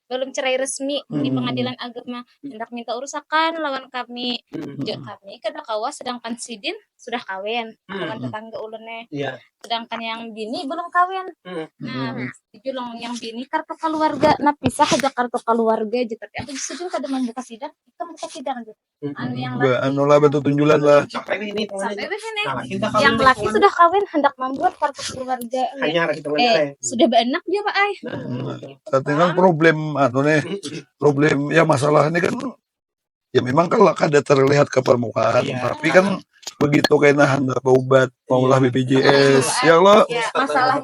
belum cerai resmi di pengadilan agama, hendak minta urusakan lawan kami. Kami kada kawa, sedangkan sidin sudah kawin dengan tetangga ulunnya. Sedangkan yang bini belum kawin. Nah, julung yang bini kartu keluarga, nah pisah aja kartu keluarga aja, tapi aku setuju kada membuka sidang, kita buka sidang aja. Yang anu lah betul tunjulan lah. sampai begini. Yang laki sudah kawin hendak membuat kartu keluarga. Sudah beranak dia Pak Ay. Tapi kan problem problem ya masalah ini kan ya memang kalau kada terlihat ke permukaan, tapi kan begitu kena hendak obat maulah BPJS ya Allah,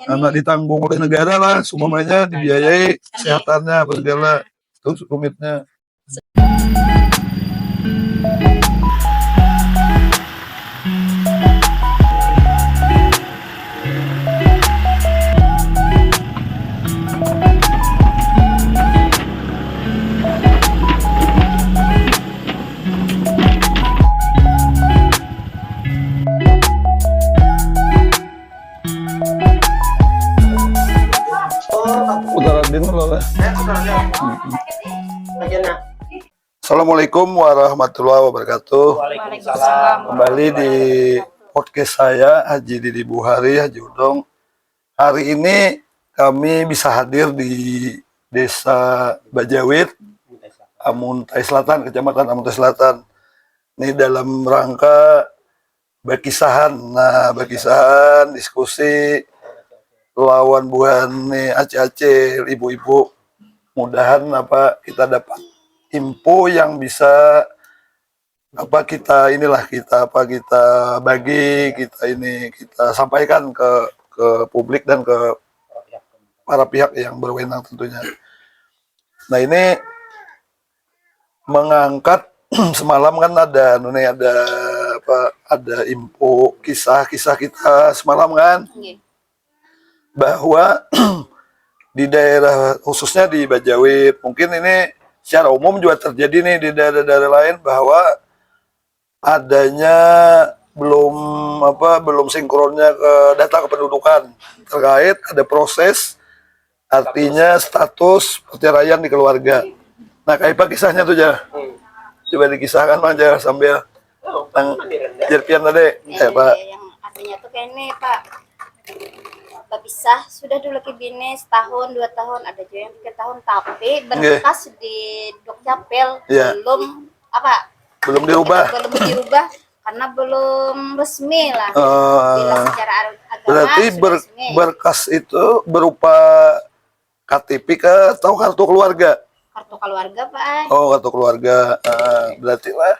anak ditanggung oleh negara lah, semuanya dibiayai kesehatannya apa segala, itu rumitnya. Assalamualaikum warahmatullahi wabarakatuh. Kembali di podcast saya Haji Didi Buhari, Haji Udong. Hari ini kami bisa hadir di Desa Bajawit, Amuntai Selatan, Kecamatan Amuntai Selatan. Ini dalam rangka berkisahan, diskusi lawan buan nih Aceh, ibu-ibu. Mudahan kita dapat info yang bisa kita bagi, kita sampaikan ke publik dan ke para pihak yang berwenang tentunya. Nah, ini mengangkat semalam kan ada info kisah-kisah kita semalam kan, bahwa di daerah khususnya di Bajawit, mungkin ini secara umum juga terjadi nih di daerah-daerah lain, bahwa adanya belum sinkronnya ke data kependudukan terkait ada proses, artinya status perceraian di keluarga. Nah, kayak apa kisahnya tuh ya? Coba dikisahkan aja sambil jerpian tadi. Pak. Yang artinya tuh kayak ini Pak, berpisah sudah dulu ke bini setahun 2 tahun, ada juga yang 3 tahun, tapi berkas di Dukcapil belum dirubah karena belum resmi lah. Bila secara agama berarti berkas itu berupa KTP atau kartu keluarga? Kartu keluarga Pak. Oh, kartu keluarga. Berarti lah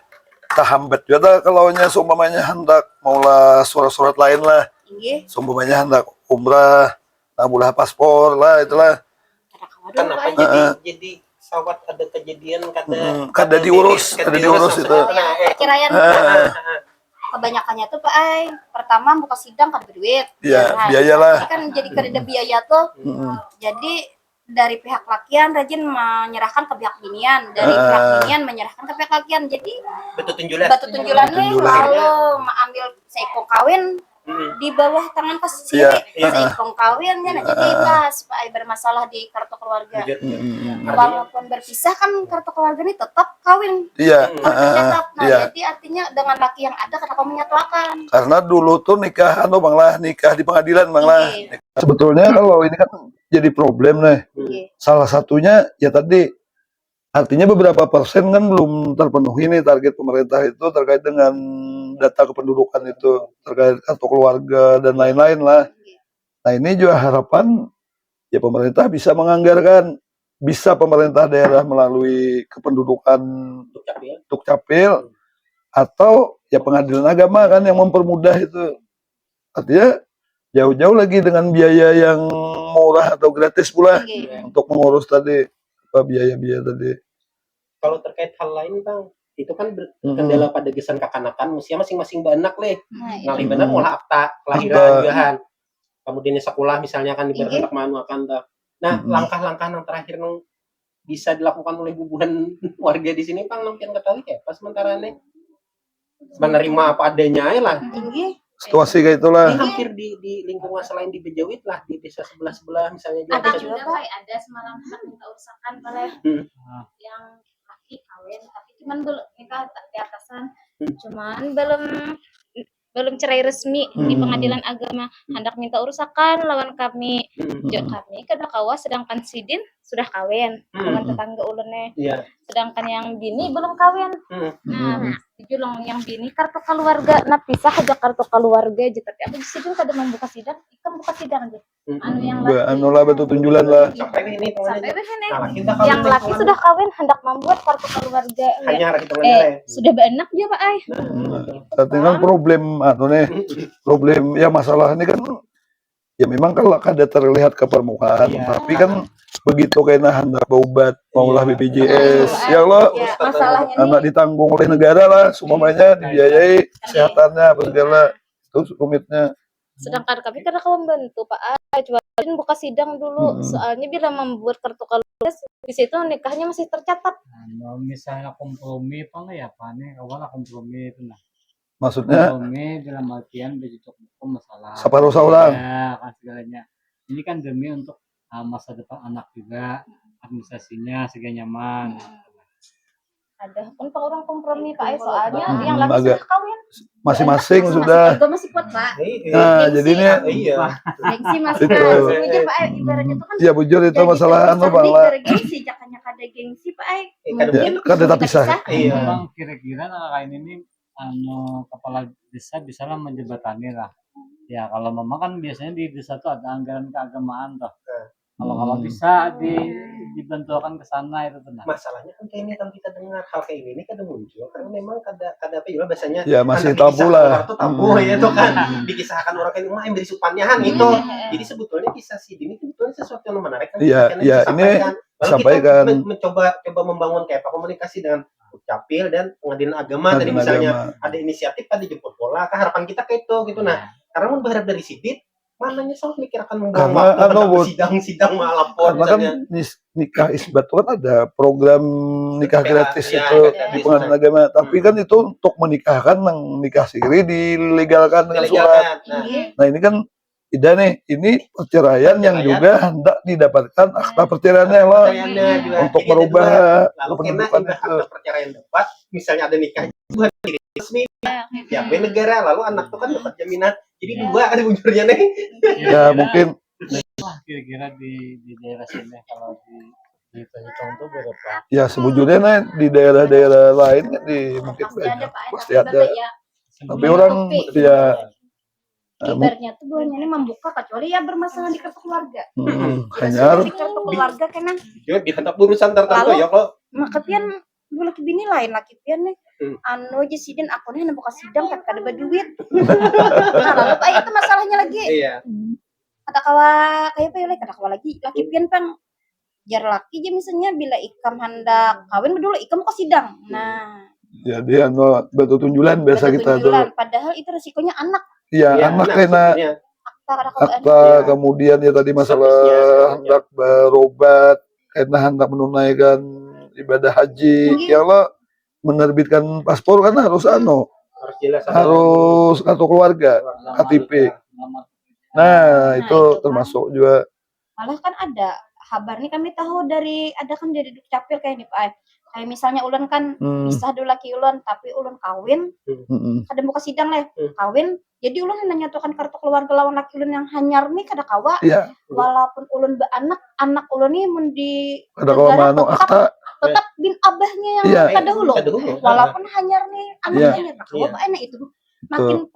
tahambat juga kalau seumpamanya hendak maulah surat-surat lain lah. Seumpamanya hendak umrah, nabulah paspor lah, itulah. Kenapa jadi sawat ada kejadian kada diurus itu. Perceraian. Kebanyakannya tuh Pak Ay, pertama buka sidang kada berduit. Iya, biaya lah. Kan jadi kada biaya tuh. Jadi dari pihak lakian rajin menyerahkan ke pihak binian, dari pihak binian menyerahkan ke pihak lakian. Jadi batu tunjulan nih lalu mengambil seikong kawin di bawah tangan posisi seikong kawin kan, jadi pas Pak Ay bermasalah di kartu keluarga. Walaupun berpisah kan kartu keluarga ini tetap kawin. Tetap. Jadi artinya dengan laki yang ada kenapa menyatukan? Karena dulu tuh nikah di pengadilan Sebetulnya kalau ini kan jadi problem nih. Salah satunya ya tadi, artinya beberapa persen kan belum terpenuhi nih target pemerintah itu terkait dengan data kependudukan itu, terkait kartu keluarga dan lain-lain lah. Nah, ini juga harapan ya pemerintah bisa menganggarkan, bisa pemerintah daerah melalui kependudukan Dukcapil atau ya pengadilan agama kan yang mempermudah itu. Artinya jauh-jauh lagi dengan biaya yang murah atau gratis pula untuk mengurus tadi biaya-biaya tadi. Kalau terkait hal lain Bang, itu kan kendala pada gesan kakanakan, mestinya masing-masing beranak ngalih benar mulai akta kelahiran juga. Kemudian sekolah misalnya kan diberhentak manuakan Nah, langkah-langkah yang terakhir yang bisa dilakukan oleh guguran warga di sini Bang, mungkin ketahui ya pas sementara nih menerima apa adanya lah. situasi kayak itulah. Ini hampir di lingkungan selain di Bejawit lah, di desa sebelah misalnya juga Ada ada. juga Pak, ada semalam hendak minta urusakan boleh yang laki kawin tapi cuman belum nikah di atasan, cuman belum cerai resmi di pengadilan agama, hendak minta urusakan lawan kami. Kami kada kawa, sedangkan sidin sudah kawin dengan tetangga ulunnya. Sedangkan yang bini belum kawin. Nah, julung yang bini kartu keluarga, nah pisah aja kartu keluarga aja, tapi aku sidin kada membuka sidang, ikam buka sidang aja. Yang Anu lah betul tunjulan lah. Sampai ini yang laki sudah kawin hendak membuat kartu keluarga. hanya hitungannya. Sudah beranak dia Pak Ay. Tapi kan problem anu nih, problem ya masalah ini kan ya memang kalau kada terlihat ke permukaan, tapi kan begitu kena hendak berobat maulah BPJS ya lo masalahnya anak ditanggung oleh negara lah, semuanya dibiayai kesehatannya apa segala, itu rumitnya. Sedangkan kami kada kawan bantu Pak Ay, coba buka sidang dulu, soalnya bila membuat kartu keluarga di situ nikahnya masih tercatat. Nah, misalnya kompromi apa enggak ya Pak nih, awalnya kompromi itu nah. Maksudnya Kompromi dalam artian begitu hukum masalah. separuh seorang. Ya, kan segalanya. Ini kan demi untuk masa depan anak juga, administrasinya segala nyaman. Ada pun orang kompromi Pak Ay, soalnya yang laki sudah kawin. Masing-masing sudah. Juga masih kuat Pak. Nah, jadinya Gengsi masih Itu. bujur Pak Ay, ibaratnya itu kan ya bujur itu jadi masalah anu terbesar Bang di lah. gara gengsi, jakanya kada gengsi Pak Ay. Ya, kan tetap pisah. Bang, kira-kira lain ini kepala desa bisa lah menjebatani lah. Ya kalau memang kan biasanya di desa tuh ada anggaran keagamaan tuh. Kalau bisa dibantukan ke sana itu tenang. Masalahnya kan kayak ini kan kita dengar hal kayak ini kada muncul karena memang kada apa ya biasanya Ya masih anak tabu dikisahkan lah. orang tuh tabu ya itu kan dikisahkan orang kayak mah yang beri supannya han itu. Jadi sebetulnya kisah si ini sebetulnya sesuatu yang menarik kan. Iya, iya, ini sampaikan. Kita mencoba membangun kayak apa komunikasi dengan Capil dan pengadilan agama tadi misalnya ada inisiatif tadi jemput bola kan harapan kita kayak itu gitu. Nah karena mau berharap dari Sidit mananya soal mikir akan membuang waktu sidang lapor karena kan nikah isbat itu kan ada program nikah gratis itu di pengadilan agama, tapi kan itu untuk menikahkan yang nikah siri dilegalkan dengan surat. Nah ini kan tidak nih, ini perceraian yang juga hendak didapatkan akta perceraiannya loh untuk merubah pendudukan itu. Akta perceraian dapat, misalnya ada nikah resmi ya negara lalu anak itu kan dapat jaminan. Jadi dua ada ujurnya nih. Ya mungkin kira-kira di daerah sini kalau di hitung tuh berapa? Ya sebujurnya nih di daerah-daerah lain kan mungkin pasti ada. Tapi orang ya ibaratnya tuh buahnya ini membuka kecuali ya bermasalah di kartu keluarga. Hanya di kartu keluarga kan ya dihantar urusan tertentu ya kok. Makanya laki bini lain laki pian nih anu aja sidin akunnya buka sidang kan kada berduit. Nah lalu Pak itu masalahnya lagi kada kawa kayak apa ya kada kawa lagi laki pian kan jar laki aja misalnya bila ikam hendak kawin dulu ikam ke sidang. Nah jadi anu batu tunjulan biasa kita tuh. Padahal itu resikonya anak. Iya anak kena akta kemudian ya tadi masalah hendak berobat kena hendak menunaikan ibadah haji ya Allah menerbitkan paspor kan harus harus kartu keluarga KTP. Nah itu termasuk juga. Malah kan ada kabar nih kami tahu dari ada kan dari Dukcapil kayak nih Pak. Kayak misalnya ulun kan pisah dulu laki ulun tapi ulun kawin kada buka sidang lah kawin jadi ulun menyatukan kartu keluarga lawan laki ulun yang hanyar nih kada kawa walaupun ulun anak ulun nih mun di kada kawa manu akta tetap bin abahnya yang kada hulu walaupun hanyar nih anaknya tak kawa enak itu makin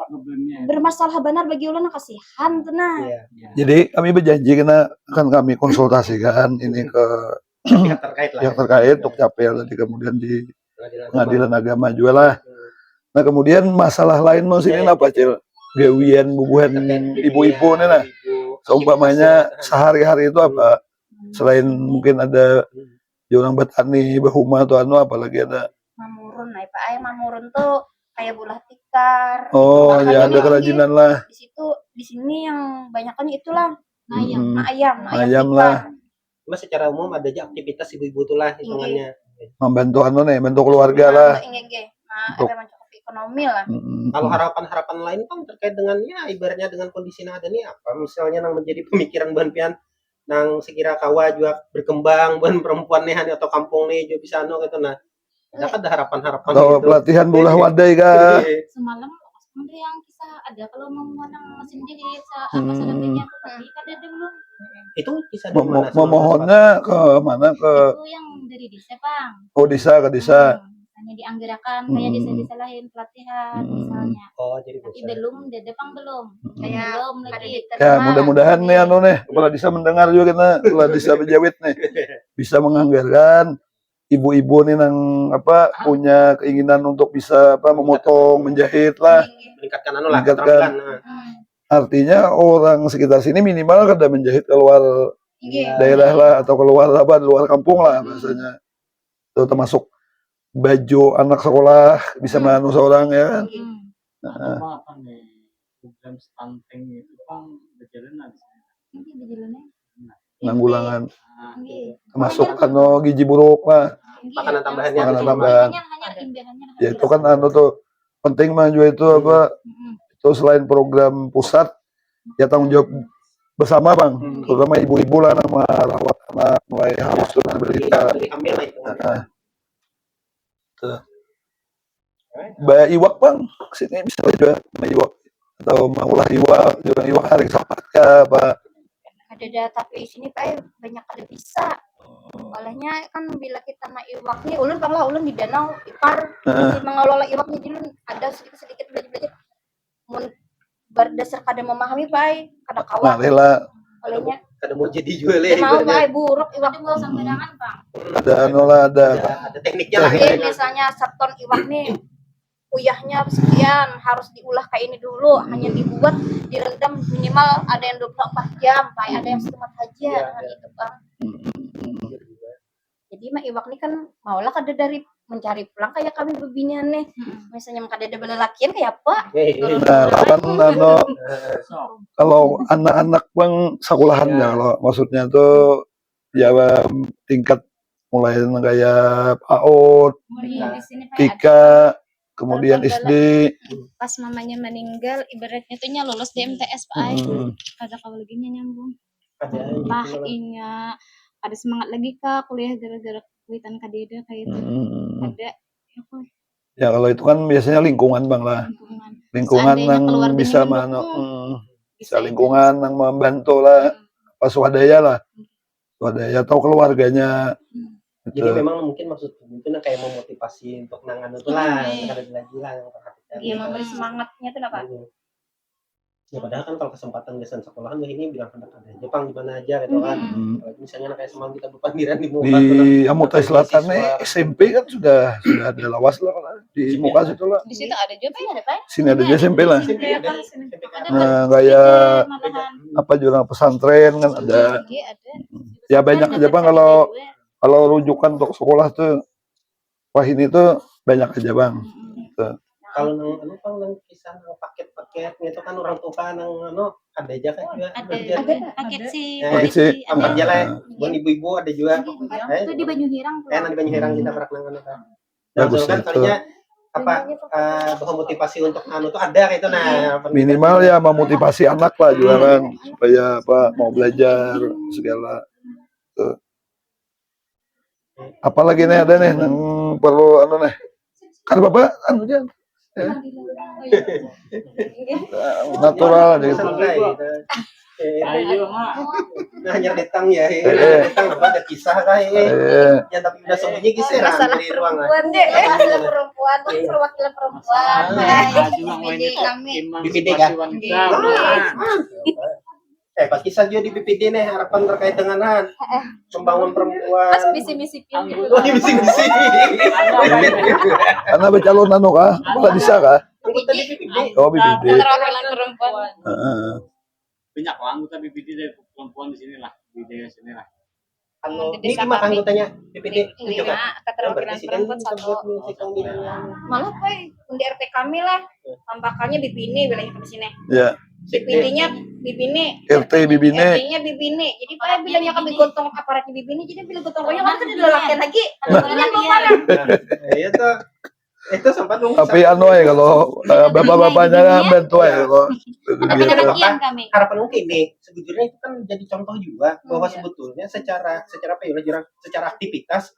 bermasalah benar bagi ulun kasihan tuh nah. Jadi kami berjanji karena akan kami konsultasikan ini ke yang terkait untuk Capil tadi kemudian di pengadilan agama juga lah. Nah kemudian masalah lain mau sini apa Cil? Gawian bubuhan ibu-ibu nih nah. Seumpamanya sehari-hari itu apa? Selain mungkin ada orang bertani, berhumah atau anu apalagi ada mamurun nah Pak Ay mamurun tuh kayak bulah tikar. Oh ya ada kerajinan lah. Di situ di sini yang banyak kan itulah ayam lah. Cuma secara umum ada aja aktivitas ibu-ibu tuh lah hitungannya. Membantu anu nih, bantu keluarga lah. ekonomi lah. Kalau harapan-harapan lain kan terkait dengan ya ibaratnya dengan kondisi yang ada nih apa misalnya yang menjadi pemikiran Ban Pian nang sekira kawa juga berkembang ban perempuan nih atau kampung nih juga bisa gitu nah ada harapan-harapan atau gitu. pelatihan bola wadai kah? Semalam ada yang kisah ada kalau mau menang mesin jahit apa sadapnya tapi kan ada belum. Itu kisah dari mana? Memohonnya ke mana ke? Itu yang dari desa Bang. Oh desa ke desa. Hanya dianggarkan kayak desa-desa lain pelatihan misalnya. Oh jadi tapi belum Dedepang belum. Kayak Belum ada lagi. diterima. Ya mudah-mudahan nih anu nih kepala desa mendengar juga kita kepala desa Bejawit nih bisa menganggarkan ibu-ibu nih yang apa punya keinginan untuk bisa apa memotong menjahit lah meningkatkan anu lah meningkatkan keterampilan. artinya orang sekitar sini minimal kada menjahit keluar daerah lah atau keluar apa luar kampung lah bahasanya itu termasuk baju anak sekolah bisa menganu seorang ya kan. Apa kan nih program stunting itu kan berjalan di sini. Ini berjalannya. Penanggulangan termasuk anu gizi buruk lah Makanan tambahannya. Makanan tambahan. Hanya imbahannya. Ya itu kan anu tuh penting mah juga itu apa itu selain program pusat ya tanggung jawab bersama Bang terutama ibu-ibu lah nama rawat anak mulai harus tuh berita bayar iwak Bang sini bisa juga bayar iwak atau maulah iwak juga iwak hari sapat kah apa Ada tapi sini Pak banyak ada bisa. Olehnya kan bila kita naik iwak nih ulun pernah ulun di danau ipar mengelola iwaknya jadi ada sedikit belajar berdasar kada memahami Pak kada kawan. Olehnya kada mau jadi jual ya. Mau Pak buruk iwak Mau sembarangan Bang. ada anu lah ada tekniknya lah. Misalnya 1 ton iwak nih uyahnya sekian harus diulah kayak ini dulu hanya dibuat direndam minimal ada yang 24 jam Pak ada yang setengah aja itu Bang. Jadi mah iwak nih kan maulah kada dari mencari pulang kayak kami bebinian nih misalnya kada ada belelakian kayak apa nah kan anu kalau anak-anak Bang sekolahannya kalau maksudnya tuh ya tingkat mulai kayak PAUD, TK kemudian SD Pas mamanya meninggal ibaratnya tuh lulus di MTS Pak Ai. Kada kawal lagi nyambung. Ingat ada semangat lagi Kak kuliah gara-gara kulitan kadeda kayak itu. Ada ya kalau itu kan biasanya lingkungan Bang lah lingkungan yang bisa bisa lingkungan yang membantu lah pas swadaya lah swadaya atau keluarganya jadi memang mungkin maksud itu kayak memotivasi untuk nangan itu lah kada gila-gila yang perhatikan iya memberi semangatnya tuh apa ya padahal kan kalau kesempatan desain sekolahan ini bilang ada Jepang di mana aja gitu kan misalnya kayak semalam kita berpandiran di Muka di Amutai Selatan nih SMP kan sudah ada lawas lah di Muka situ lah di situ ada juga ya ada Pak. sini ada SMP lah Ada nah kayak apa juga pesantren kan ada ya banyak aja Bang kalau rujukan untuk sekolah tuh wah ini tuh banyak aja Bang kalau nang kisah nang paket-paket itu kan orang tua nang ada aja kan juga ada paket sih amat aja lah buat ibu-ibu ada juga itu di Banyuhirang tuh di Banyuhirang kita pernah nang kan bagus kan kalinya apa bahwa motivasi untuk tuh ada gitu nah minimal ya memotivasi anak lah juga kan supaya apa mau belajar segala tuh. Apalagi nih ada nih yang perlu nih kan Bapak aja natural gitu. Ayo hanya datang ya, datang ada kisah lah ya tapi udah sembunyi kisah masalah di ruangan. Perempuan perwakilan perempuan. Jadi kami BPD kan? Pas kisah juga di BPD nih harapan terkait dengan pembangunan perempuan. Pas misi-misi Oh di misi-misi. Karena becalon kah? Kepala desa kah? Anggota di BPD. Oh BPD. perwakilan perempuan. banyak lah anggota BPD dari perempuan di sini lah di daerah sini lah. Ini lima anggotanya BPD 7 kan? Keterwakilan perempuan satu. malah Pak di RT kami lah tampakannya Bibini wilayah di sini. Ya. BPD-nya Bibini, RT Bibini. RT-nya Bibini. Jadi Pak bilangnya kami gotong aparatnya Bibini, jadi bila gotong royong kan ada lelakian lagi. Ini mau mana? Iya tuh. Itu sempat nunggu. Tapi anu ya kalau bapak-bapaknya bantu ya kalau Tapi demikian kami. harapan mungkin nih sebetulnya itu kan jadi contoh juga bahwa sebetulnya secara apa ya secara aktivitas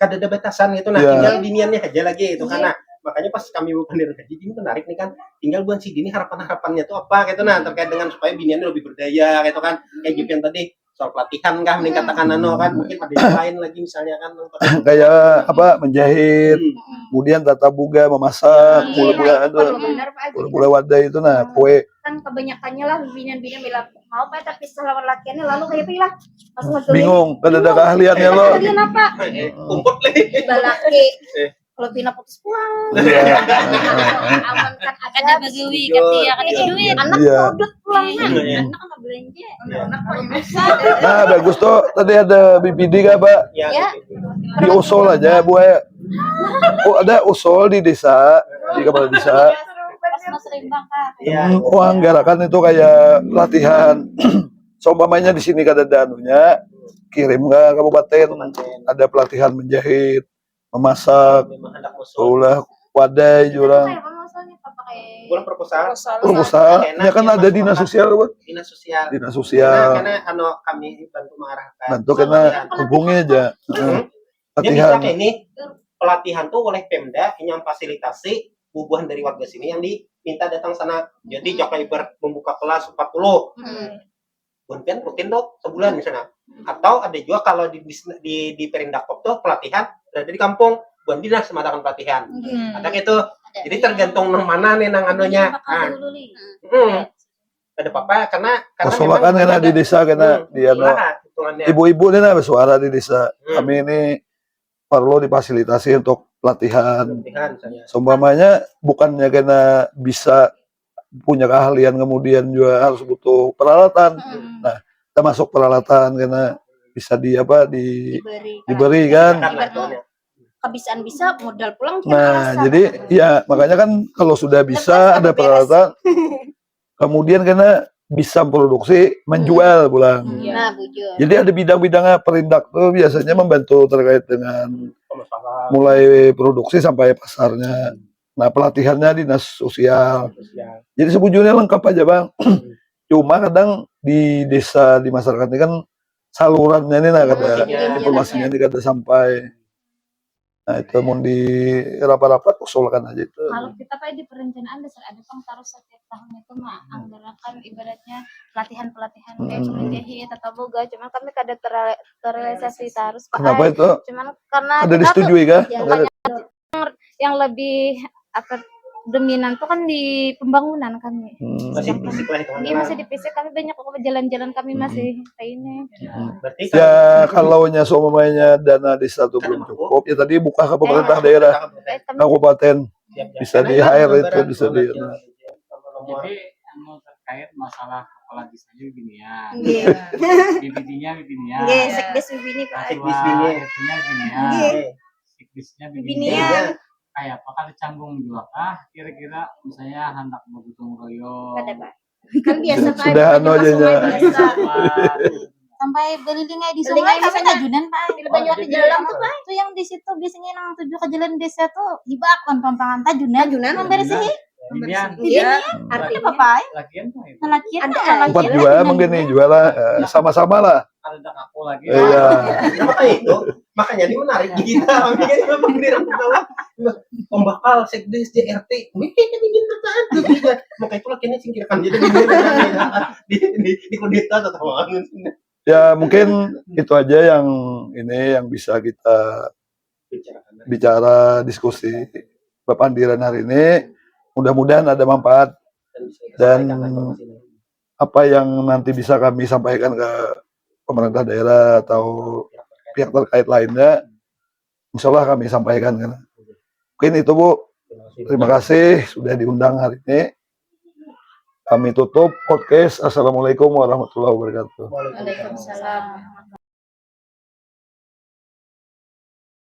kada ada batasan gitu nah tinggal diniannya aja lagi itu karena makanya pas kami mau pendidikan haji ini menarik nih kan tinggal buat si Dini harapannya tuh apa gitu nah terkait dengan supaya biniannya lebih berdaya gitu kan kayak gitu yang tadi soal pelatihan kah meningkatkan kan mungkin ada yang lain lagi misalnya kan kayak apa menjahit kemudian tata buga memasak mula wadah itu nah kue kan kebanyakannya lah binian-binian bilang mau pak tapi setelah lakiannya lalu kayak pilah pas bingung kan ada keahliannya lo kalian apa kumpul lagi balaki kalau pina putus pulang aman kan Ada bagawi ketia kasih duit. anak kodok pulang anak sama belanja anak nah bagus tuh tadi ada BPD kan pak ya di usul aja buat ada usul di desa di kepala desa Mas Rimbang Kak. Anggarakan itu kayak latihan seumpamanya di sini kada ada anunya kirim ke kabupaten ada pelatihan menjahit memasak ulah wadai jurang bulan proposal ya kan ada dinas sosial pak dinas sosial karena kami bantu mengarahkan bantu karena hubungi aja latihan ini pelatihan tuh oleh Pemda yang fasilitasi bubuhan dari warga sini yang diminta datang sana jadi jika ibarat membuka kelas 40 bukan rutin tuh sebulan misalnya atau ada juga kalau di Perindakop tuh pelatihan berada di kampung bukan dinas mengadakan pelatihan ada gitu jadi tergantung nang mana nih nang anunya ada apa karena kan karena di desa karena di ibu-ibu nih bersuara di desa kami ini perlu difasilitasi untuk pelatihan seumpamanya bukannya karena bisa punya keahlian kemudian juga harus butuh peralatan nah termasuk peralatan karena bisa diberi kan kebiasaan bisa modal pulang nah jadi ya makanya kan kalau sudah bisa ada peralatan kemudian karena bisa produksi menjual pulang jadi ada bidang-bidangnya Perindak tuh biasanya membantu terkait dengan mulai produksi sampai pasarnya nah pelatihannya dinas sosial jadi sebujurnya lengkap aja bang cuma kadang di desa di masyarakat ini kan salurannya ini nah kada informasinya ini kada sampai nah itu mau di rapat-rapat usulkan aja itu Kalau kita kayak di perencanaan dasar ada taruh setiap tahun itu mah anggaran ibaratnya pelatihan kayak menjahit atau boga cuma kami kada terrealisasi terus kenapa itu cuman karena ada disetujui kah yang lebih apa dominan tuh kan di pembangunan kami masih fisik lah itu masih di fisik kami banyak kok jalan-jalan kami masih kayak ini berarti ya kalau seumpamanya dana desa itu belum cukup ya tadi buka ke pemerintah daerah kabupaten bisa di hire itu bisa di jadi terkait masalah kepala desanya beginian BPD-nya sekdes begini pak sekdesnya beginian kayak apakah dicanggung juga kah kira-kira misalnya hendak bergotong royong kan biasa pak sudah anu aja sampai belilingai di sungai bisa tajunan pak banyak di dalam tuh pak itu yang di situ biasanya nang tujuh ke jalan desa tuh hibak pampangan tajunan membersih artinya apa lagian tempat jual mungkin nih jual lah sama-sama lah ada aku lagi makanya ini menarik kita pembakal sekdes JRT mungkin ingin pertahan makanya itu lakiannya singkirkan jadi di kudeta atau ya mungkin itu aja yang bisa kita bicara diskusi pepandiran hari ini mudah-mudahan ada manfaat dan apa yang nanti bisa kami sampaikan ke pemerintah daerah atau pihak terkait lainnya insya Allah kami sampaikan kan. Mungkin itu Bu, terima kasih sudah diundang hari ini. Kami tutup podcast. Assalamualaikum warahmatullahi wabarakatuh. Waalaikumsalam.